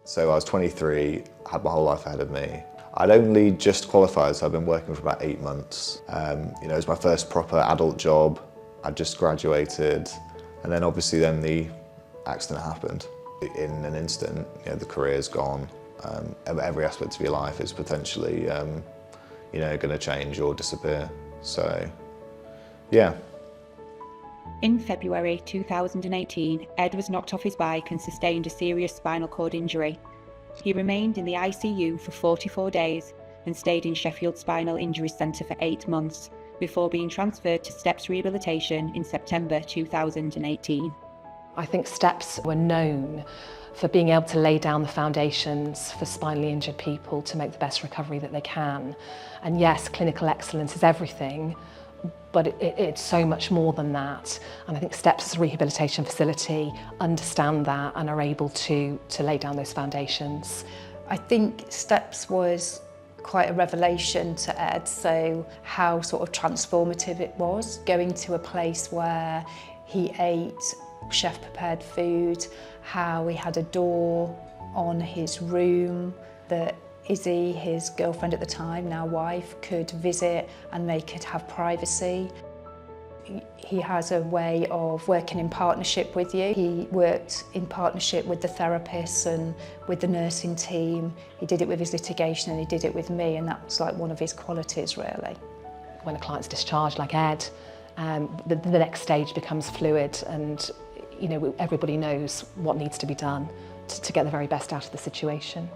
So I was 23, had my whole life ahead of me. I'd only just qualified, so I've been working for about 8 months. You know, it was my first proper adult job. I'd just graduated, and then obviously the accident happened. In an instant, you know, the career's gone. Every aspect of your life is potentially, you know, going to change or disappear. So, yeah. In February 2018, Ed was knocked off his bike and sustained a serious spinal cord injury. He remained in the ICU for 44 days and stayed in Sheffield Spinal Injury Centre for 8 months before being transferred to STEPS Rehabilitation in September 2018. I think STEPS were known for being able to lay down the foundations for spinally injured people to make the best recovery that they can. And yes, clinical excellence is everything, but it's so much more than that. And I think STEPS as a rehabilitation facility understand that and are able to lay down those foundations. I think STEPS was quite a revelation to Ed, so how sort of transformative it was, going to a place where he ate chef-prepared food, how he had a door on his room that Izzy, his girlfriend at the time, now wife, could visit and they could have privacy. He has a way of working in partnership with you. He worked in partnership with the therapists and with the nursing team. He did it with his litigation and he did it with me, and that was like one of his qualities, really. When a client's discharged, like Ed, the next stage becomes fluid, and you know, everybody knows what needs to be done to get the very best out of the situation.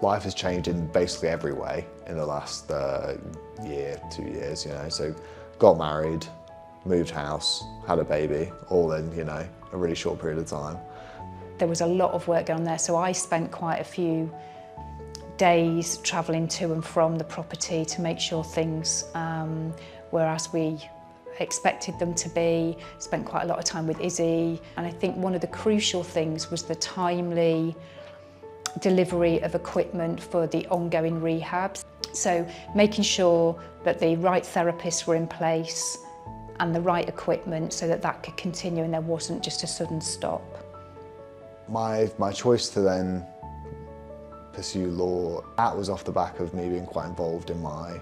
Life has changed in basically every way in the last year, 2 years, you know. So got married, moved house, had a baby, all in, you know, a really short period of time. There was a lot of work going on there, so I spent quite a few days travelling to and from the property to make sure things were as we expected them to be. Spent quite a lot of time with Izzy, and I think one of the crucial things was the timely delivery of equipment for the ongoing rehabs. So making sure that the right therapists were in place and the right equipment so that that could continue and there wasn't just a sudden stop. My choice to then pursue law, that was off the back of me being quite involved in my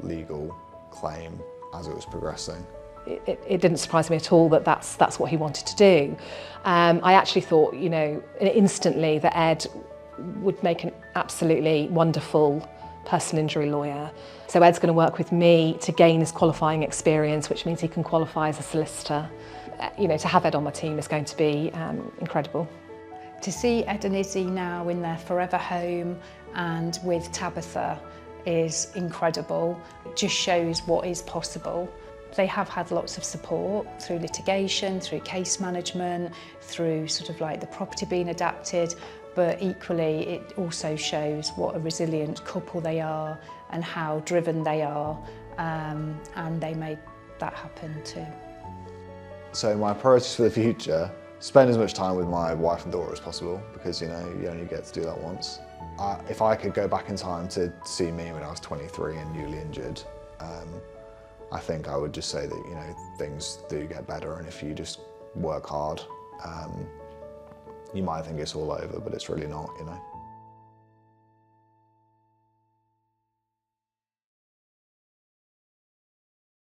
legal claim as it was progressing. It didn't surprise me at all that that's what he wanted to do. I actually thought, you know, instantly that Ed would make an absolutely wonderful personal injury lawyer. So Ed's going to work with me to gain his qualifying experience, which means he can qualify as a solicitor. You know, to have Ed on my team is going to be incredible. To see Ed and Izzy now in their forever home and with Tabitha is incredible. It just shows what is possible. They have had lots of support through litigation, through case management, through sort of like the property being adapted, but equally it also shows what a resilient couple they are and how driven they are, and they made that happen too. So my priorities for the future, spend as much time with my wife and daughter as possible, because you know, you only get to do that once. If I could go back in time to see me when I was 23 and newly injured, I think I would just say that, you know, things do get better, and if you just work hard, you might think it's all over, but it's really not, you know.